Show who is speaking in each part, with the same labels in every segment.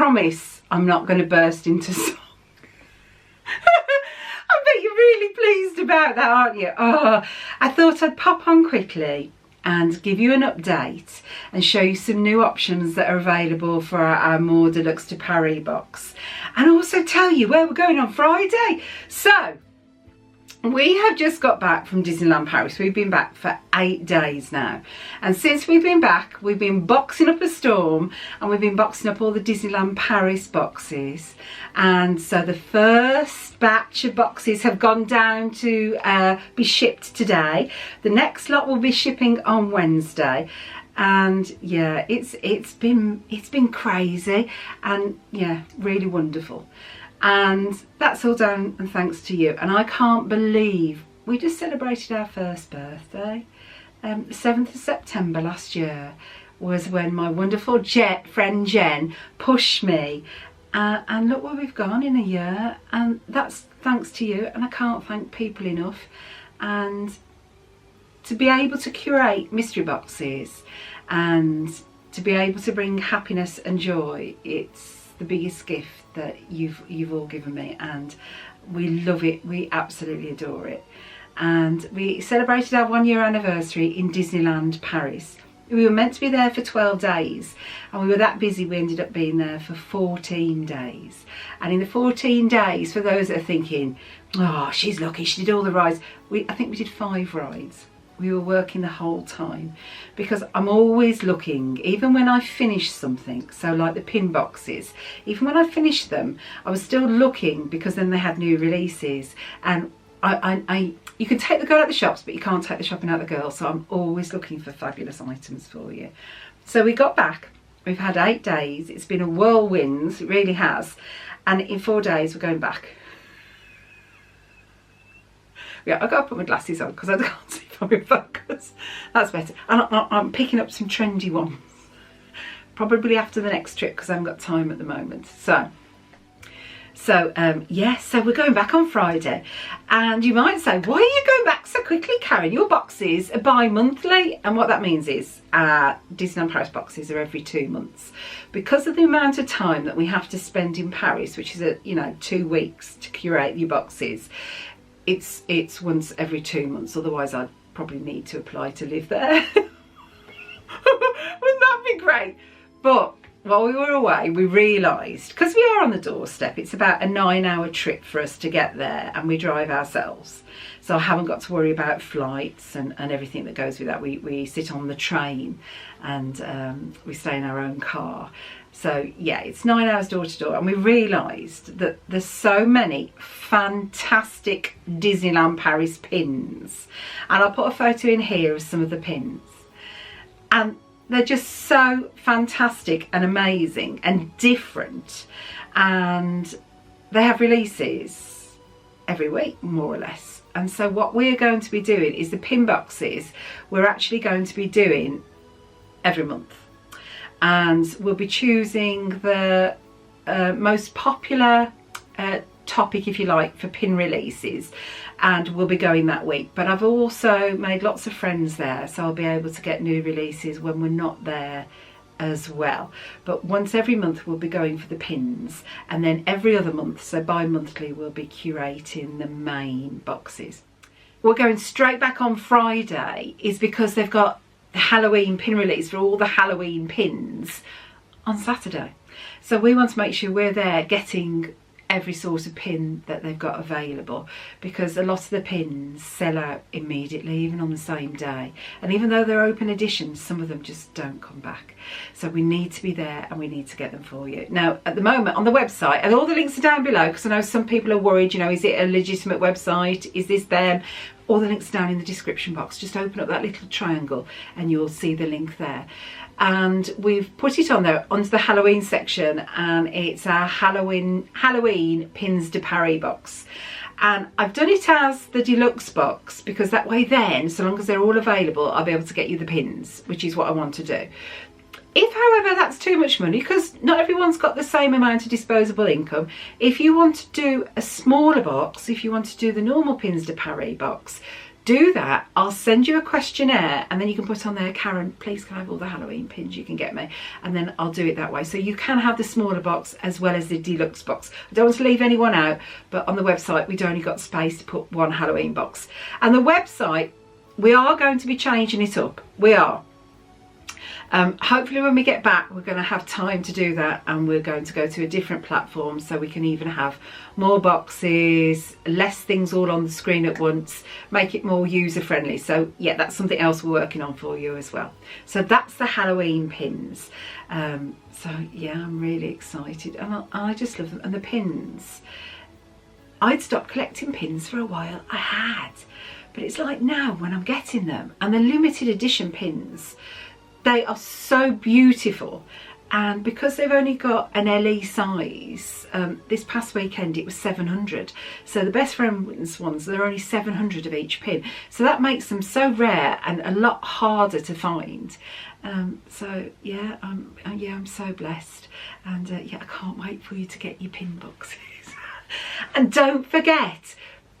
Speaker 1: promise I'm not going to burst into song. I bet you're really pleased about that, aren't you? Oh, I thought I'd pop on quickly and give you an update and show you some new options that are available for our more deluxe de Paris box, and also tell you where we're going on Friday. So we have just got back from Disneyland Paris. We've been back for 8 days now, and since we've been back we've been boxing up a storm, and we've been boxing up all the Disneyland Paris boxes. And so the first batch of boxes have gone down to be shipped today. The next lot will be shipping on Wednesday. And yeah, it's been crazy, and yeah, really wonderful. And that's all down and thanks to you. And I can't believe we just celebrated our first birthday. 7th of September last year was when my wonderful friend Jen pushed me. And look where we've gone in a year. And that's thanks to you. And I can't thank people enough. And to be able to curate mystery boxes and to be able to bring happiness and joy, it's the biggest gift that you've all given me, and we love it. We absolutely adore it. And we celebrated our 1-year anniversary in Disneyland Paris. We were meant to be there for 12 days, and we were that busy we ended up being there for 14 days. And in the 14 days, for those that are thinking, oh, she's lucky, she did all the rides, I think we did 5 rides. We were working the whole time, because I'm always looking, even when I finish something. So like the pin boxes, even when I finished them, I was still looking, because then they had new releases. And you can take the girl out the shops, but you can't take the shopping out the girl. So I'm always looking for fabulous items for you. So we got back. We've had 8 days. It's been a whirlwind. It really has. And in 4 days, we're going back. Yeah, I've got to put my glasses on because I can't see if I'm in focus. That's better. And I'm picking up some trendy ones. Probably after the next trip, because I haven't got time at the moment. So yes, so we're going back on Friday. And you might say, why are you going back so quickly, Karen? Your boxes are bi-monthly. And what that means is Disneyland Paris boxes are every 2 months. Because of the amount of time that we have to spend in Paris, which is 2 weeks to curate your boxes, it's once every 2 months. Otherwise I'd probably need to apply to live there. Wouldn't that be great? But while we were away, we realised, because we are on the doorstep, it's about a 9-hour trip for us to get there, and we drive ourselves. So I haven't got to worry about flights and everything that goes with that. We sit on the train, and we stay in our own car. So yeah, it's 9 hours door to door, and we realised that there's so many fantastic Disneyland Paris pins. And I'll put a photo in here of some of the pins. And they're just so fantastic and amazing and different. And they have releases every week, more or less. And so what we're going to be doing is the pin boxes we're actually going to be doing every month. And we'll be choosing the most popular topic, if you like, for pin releases, and we'll be going that week. But I've also made lots of friends there, so I'll be able to get new releases when we're not there as well. But once every month we'll be going for the pins, and then every other month, so bi-monthly, we'll be curating the main boxes. We're going straight back on Friday is because they've got the Halloween pin release for all the Halloween pins on Saturday. So we want to make sure we're there getting every sort of pin that they've got available, because a lot of the pins sell out immediately, even on the same day. And even though they're open editions, some of them just don't come back. So we need to be there, and we need to get them for you. Now, at the moment on the website, and all the links are down below, because I know some people are worried, is it a legitimate website? Is this them? All the links are down in the description box. Just open up that little triangle and you'll see the link there. And we've put it on there onto the Halloween section, and it's our Halloween Pins de Paris box. And I've done it as the deluxe box, because that way then, so long as they're all available, I'll be able to get you the pins, which is what I want to do. If, however, that's too much money, because not everyone's got the same amount of disposable income, if you want to do a smaller box, if you want to do the normal Pins de Paris box, do that, I'll send you a questionnaire, and then you can put on there, Karen, please can I have all the Halloween pins you can get me, and then I'll do it that way. So you can have the smaller box as well as the deluxe box. I don't want to leave anyone out, but on the website we'd only got space to put one Halloween box. And the website, we are going to be changing it up. We are. Hopefully when we get back we're going to have time to do that, and we're going to go to a different platform so we can even have more boxes, less things all on the screen at once, make it more user friendly. So yeah, that's something else we're working on for you as well. So that's the Halloween pins. So yeah, I'm really excited, and I just love them. And the pins, I'd stopped collecting pins for a while, I had, but it's like now when I'm getting them, and the limited edition pins, they are so beautiful. And because they've only got an LE size, this past weekend it was 700. So the best friends ones, they're only 700 of each pin. So that makes them so rare and a lot harder to find. So yeah, I'm so blessed. And yeah, I can't wait for you to get your pin boxes. And don't forget,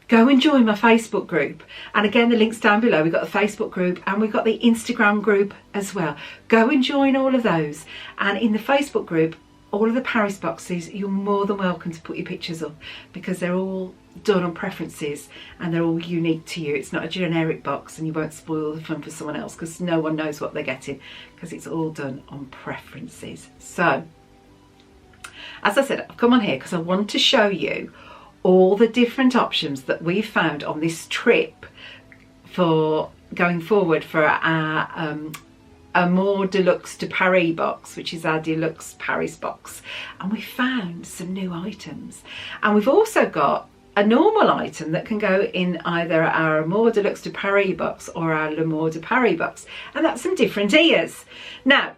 Speaker 1: go and join my Facebook group. And again, the link's down below. We've got the Facebook group and we've got the Instagram group as well. Go and join all of those. And in the Facebook group, all of the Paris boxes, you're more than welcome to put your pictures up, because they're all done on preferences and they're all unique to you. It's not a generic box, and you won't spoil the fun for someone else, because no one knows what they're getting, because it's all done on preferences. So, as I said, I've come on here because I want to show you all the different options that we've found on this trip for going forward for our Amour Deluxe de Paris box, which is our deluxe Paris box. And we found some new items, and we've also got a normal item that can go in either our Amour Deluxe de Paris box or our L'Amour de Paris box, and that's some different ears. Now,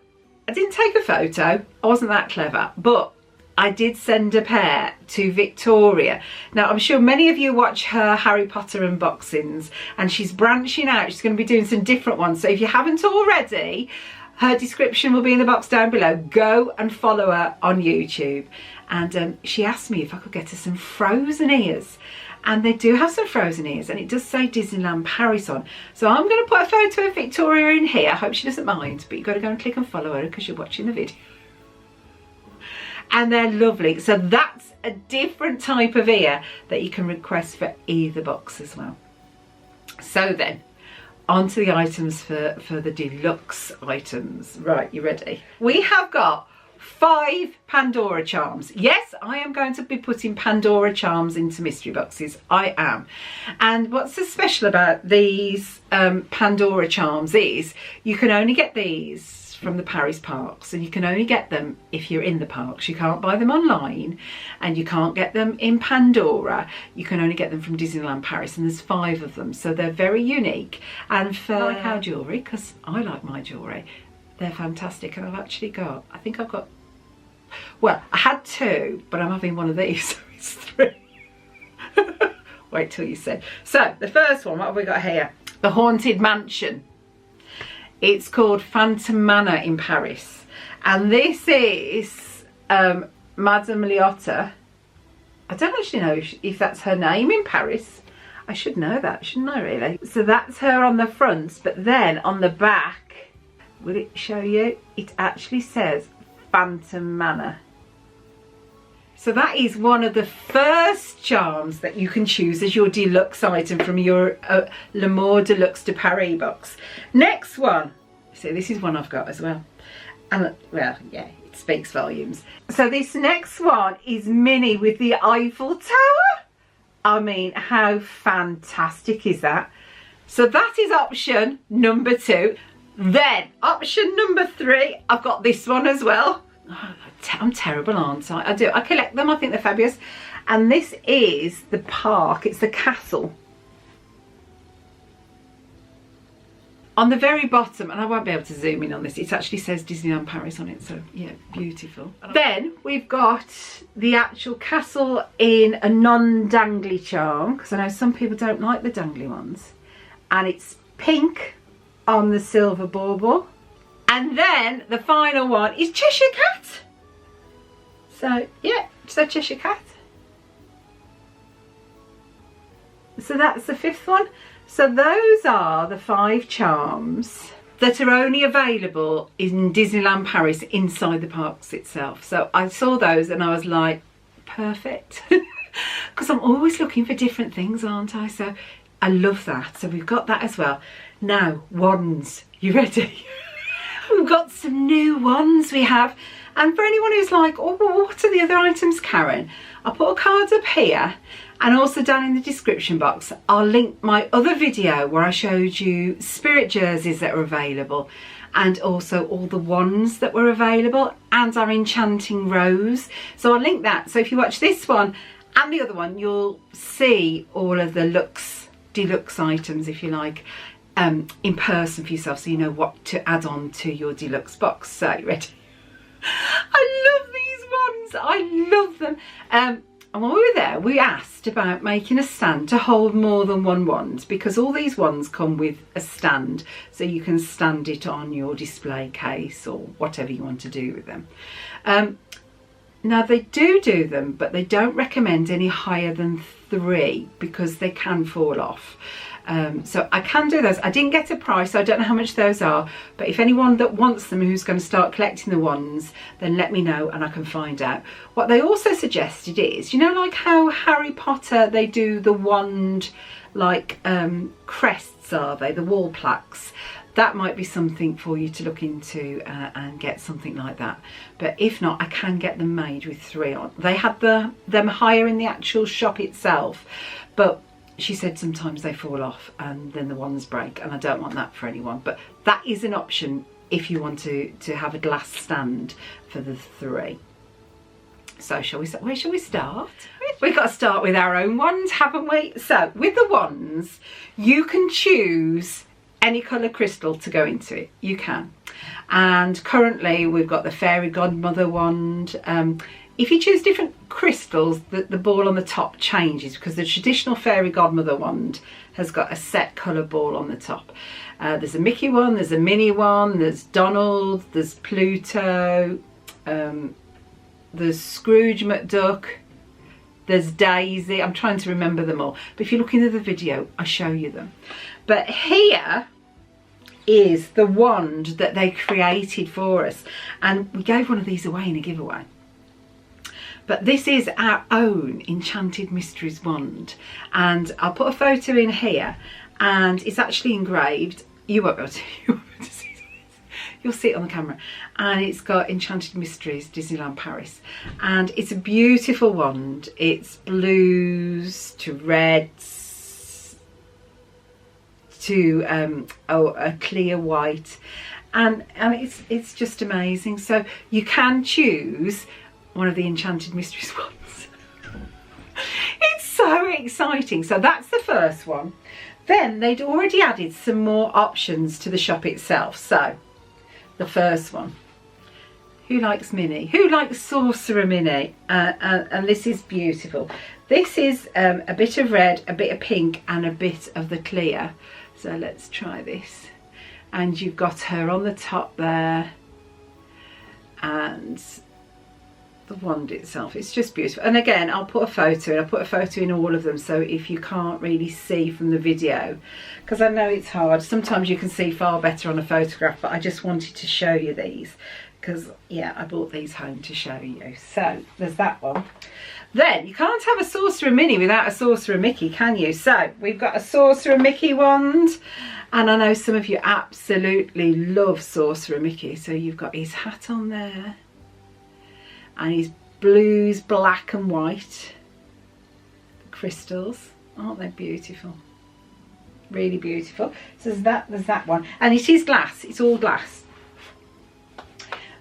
Speaker 1: I didn't take a photo, I wasn't that clever, but I did send a pair to Victoria. Now, I'm sure many of you watch her Harry Potter unboxings, and she's branching out. She's going to be doing some different ones. So if you haven't already, her description will be in the box down below. Go and follow her on YouTube. And she asked me if I could get her some frozen ears. And they do have some frozen ears, and it does say Disneyland Paris on. So I'm going to put a photo of Victoria in here. I hope she doesn't mind, but you've got to go and click and follow her because you're watching the video. And they're lovely. So that's a different type of ear that you can request for either box as well. So then, on to the items for the deluxe items. Right, you ready? We have got 5 Pandora charms. Yes, I am going to be putting Pandora charms into mystery boxes. I am. And what's so special about these Pandora charms is you can only get these from the Paris parks, and you can only get them if you're in the parks. You can't buy them online, and you can't get them in Pandora. You can only get them from Disneyland Paris, and there's 5 of them, so they're very unique. And for like our jewellery, because I like my jewellery, they're fantastic. And I've actually got, I think I've got, well, I had 2, but I'm having one of these, so it's 3. Wait till you see. So the first one, what have we got here? The Haunted Mansion. It's called Phantom Manor in Paris. And this is Madame Liotta. I don't actually know if that's her name in Paris. I should know that, shouldn't I really? So that's her on the front, but then on the back, will it show you? It actually says Phantom Manor. So that is one of the first charms that you can choose as your deluxe item from your L'Amour Deluxe de Paris box. Next one. So this is one I've got as well. And well, yeah, it speaks volumes. So this next one is Minnie with the Eiffel Tower. I mean, how fantastic is that? So that is option number 2. Then option number 3, I've got this one as well. Oh, I'm terrible, aren't I? I collect them, I think they're fabulous. And this is the park, it's the castle. On the very bottom, and I won't be able to zoom in on this, it actually says Disneyland Paris on it, so yeah, beautiful. Then we've got the actual castle in a non-dangly charm, because I know some people don't like the dangly ones. And it's pink on the silver bauble. And then the final one is Cheshire Cat. So yeah, so Cheshire Cat. So that's the 5th one. So those are the 5 charms that are only available in Disneyland Paris inside the parks itself. So I saw those and I was like, perfect. Because I'm always looking for different things, aren't I? So I love that. So we've got that as well. Now, wands. You ready? We've got some new wands we have. And for anyone who's like, oh, well, what are the other items, Karen? I'll put a card up here and also down in the description box. I'll link my other video where I showed you spirit jerseys that are available and also all the wands that were available and our enchanting rose. So I'll link that. So if you watch this one and the other one, you'll see all of the deluxe items, if you like, in person for yourself, so you know what to add on to your deluxe box. So you ready? I love these ones. I love them. And when we were there, we asked about making a stand to hold more than one wand, because all these wands come with a stand, so you can stand it on your display case or whatever you want to do with them. Now they do them, but they don't recommend any higher than 3 because they can fall off. So I can do those. I didn't get a price, so I don't know how much those are, but if anyone that wants them who's going to start collecting the wands, then let me know and I can find out. What they also suggested is, you know, like how Harry Potter, they do the wand like crests, are they, the wall plaques. That might be something for you to look into and get something like that. But if not, I can get them made with 3 on. They had them higher in the actual shop itself, but she said sometimes they fall off and then the wands break, and I don't want that for anyone. But that is an option if you want to have a glass stand for the 3. So where shall we start? We've got to start with our own wands, haven't we? So with the wands, you can choose any colour crystal to go into it. You can. And currently we've got the fairy godmother wand. If you choose different crystals, the ball on the top changes, because the traditional fairy godmother wand has got a set colour ball on the top. There's a Mickey one, there's a Minnie one, there's Donald, there's Pluto, there's Scrooge McDuck, there's Daisy. I'm trying to remember them all, but if you look into the video, I show you them. But here is the wand that they created for us, and we gave one of these away in a giveaway. But this is our own Enchanted Mysteries wand, and I'll put a photo in here, and it's actually engraved. You won't be able to see this. You'll see it on the camera. And it's got Enchanted Mysteries, Disneyland Paris. And it's a beautiful wand. It's blues to reds to a clear white. And it's just amazing. So you can choose one of the Enchanted Mysteries ones. It's so exciting. So that's the first one. Then they'd already added some more options to the shop itself. So the first one, who likes Minnie? Who likes Sorcerer Minnie? And this is beautiful. This is a bit of red, a bit of pink and a bit of the clear. So let's try this. And you've got her on the top there, and the wand itself, it's just beautiful. And again, I'll put a photo in. I'll put a photo in all of them, so if you can't really see from the video, because I know it's hard, sometimes you can see far better on a photograph, but I just wanted to show you these because, yeah, I brought these home to show you. So there's that one. Then you can't have a Sorcerer Minnie without a Sorcerer Mickey, can you? So we've got a Sorcerer Mickey wand, and I know some of you absolutely love Sorcerer Mickey. So you've got his hat on there, and his blues, black and white crystals. Aren't they beautiful? Really beautiful. So there's that one, and it is glass. It's all glass.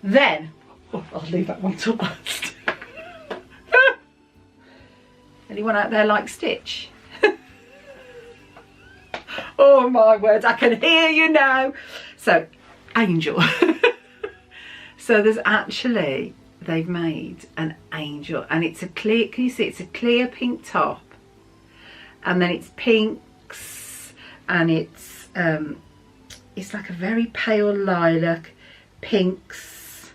Speaker 1: Then I'll leave that one till last. Anyone out there like Stitch? Oh my word, I can hear you now. So Angel. So there's actually, they've made an angel, and it's a clear, can you see, it's a clear pink top, and then it's pinks, and it's like a very pale lilac, pinks.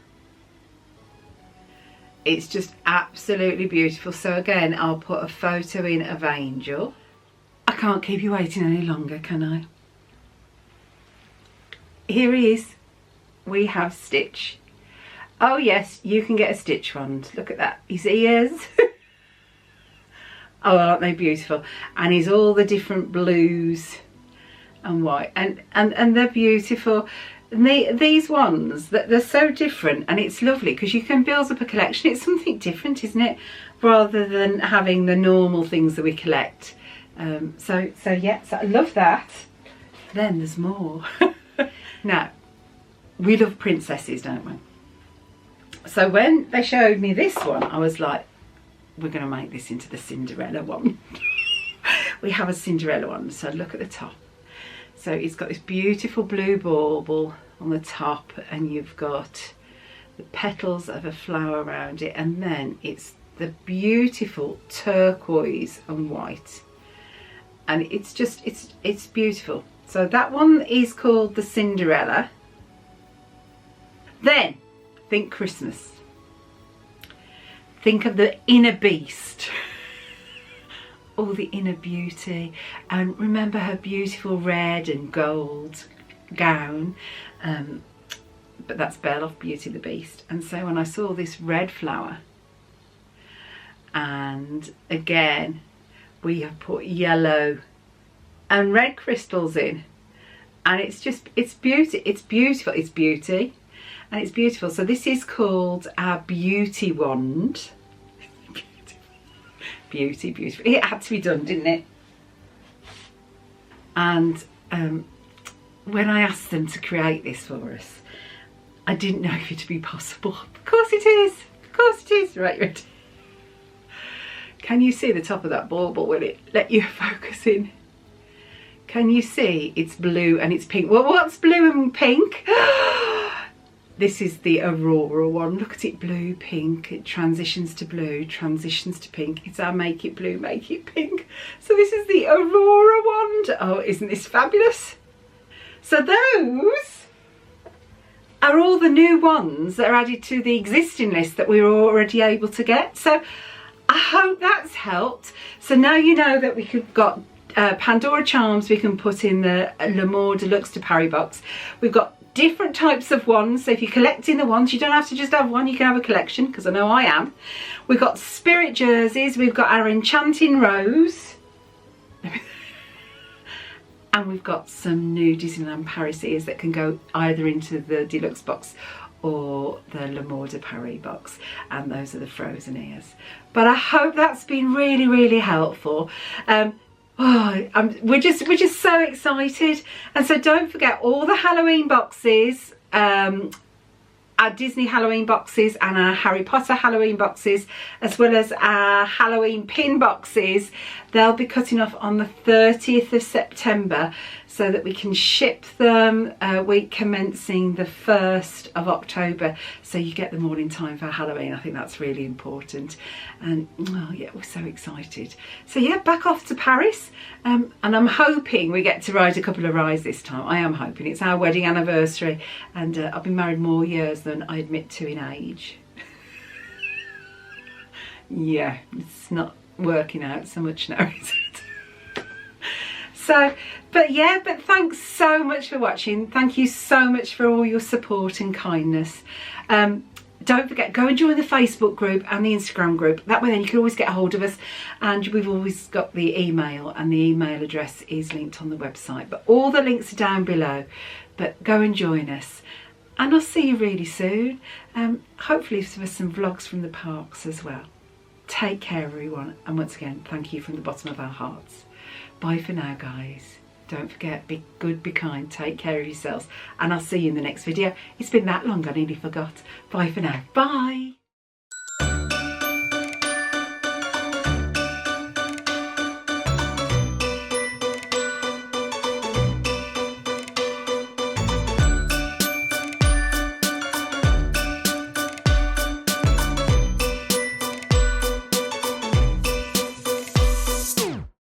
Speaker 1: It's just absolutely beautiful. So again, I'll put a photo in of Angel. I can't keep you waiting any longer, can I? Here he is. We have Stitch. Oh yes, you can get a Stitch wand. Look at that. His ears. Oh, aren't they beautiful? And he's all the different blues and white. And they're beautiful. And these ones, they're so different, and it's lovely because you can build up a collection. It's something different, isn't it? Rather than having the normal things that we collect. So I love that. Then there's more. Now, we love princesses, don't we? So when they showed me this one, I was like, we're going to make this into the Cinderella one. We have a Cinderella one, so look at the top. So it's got this beautiful blue bauble on the top, and you've got the petals of a flower around it, and then it's the beautiful turquoise and white, and it's just it's beautiful. So that one is called the Cinderella. Then think Christmas. Think of the inner beast. All the inner beauty, and remember her beautiful red and gold gown, but that's Belle off Beauty and the Beast. And so when I saw this red flower, and again we have put yellow and red crystals in, and it's beauty, it's beautiful, it's beauty, and it's beautiful. So this is called our beauty wand. Beauty, beautiful. It had to be done, didn't it? And when I asked them to create this for us, I didn't know if it'd be possible. Of course it is. Of course it is. Right, ready? Can you see the top of that bauble? Will it let you focus in? Can you see it's blue and it's pink? Well, what's blue and pink? This is the Aurora one. Look at it, blue, pink. It transitions to blue, transitions to pink. It's our make it blue, make it pink. So this is the Aurora wand. Oh, isn't this fabulous? So those are all the new ones that are added to the existing list that we were already able to get. So I hope that's helped. So now you know that we've got Pandora charms we can put in the L'Amour Deluxe de Paris box. We've got different types of wands, so if you're collecting the wands, you don't have to just have one, you can have a collection, because I know I am. We've got spirit jerseys, we've got our enchanting rose, and we've got some new Disneyland Paris ears that can go either into the deluxe box or the L'Amour de Paris box, and those are the frozen ears. But I hope that's been really, really helpful. We're just so excited. And so don't forget all the Halloween boxes, our Disney Halloween boxes and our Harry Potter Halloween boxes, as well as our Halloween pin boxes. They'll be cutting off on the 30th of September so that we can ship them week commencing the 1st of October, so you get them all in time for Halloween. I think that's really important. And oh yeah, we're so excited. So yeah, back off to Paris, and I'm hoping we get to ride a couple of rides this time. I am hoping. It's our wedding anniversary, and I've been married more years than I admit to in age. Yeah, it's not working out so much now, is it? So, but thanks so much for watching. Thank you so much for all your support and kindness. Don't forget, go and join the Facebook group and the Instagram group. That way then you can always get a hold of us, and we've always got the email, and the email address is linked on the website. But all the links are down below. But go and join us, and I'll see you really soon. Hopefully for some vlogs from the parks as well. Take care everyone, and once again, thank you from the bottom of our hearts. Bye for now, guys. Don't forget, be good, be kind, take care of yourselves, and I'll see you in the next video. It's been that long, I nearly forgot. Bye for now. Bye.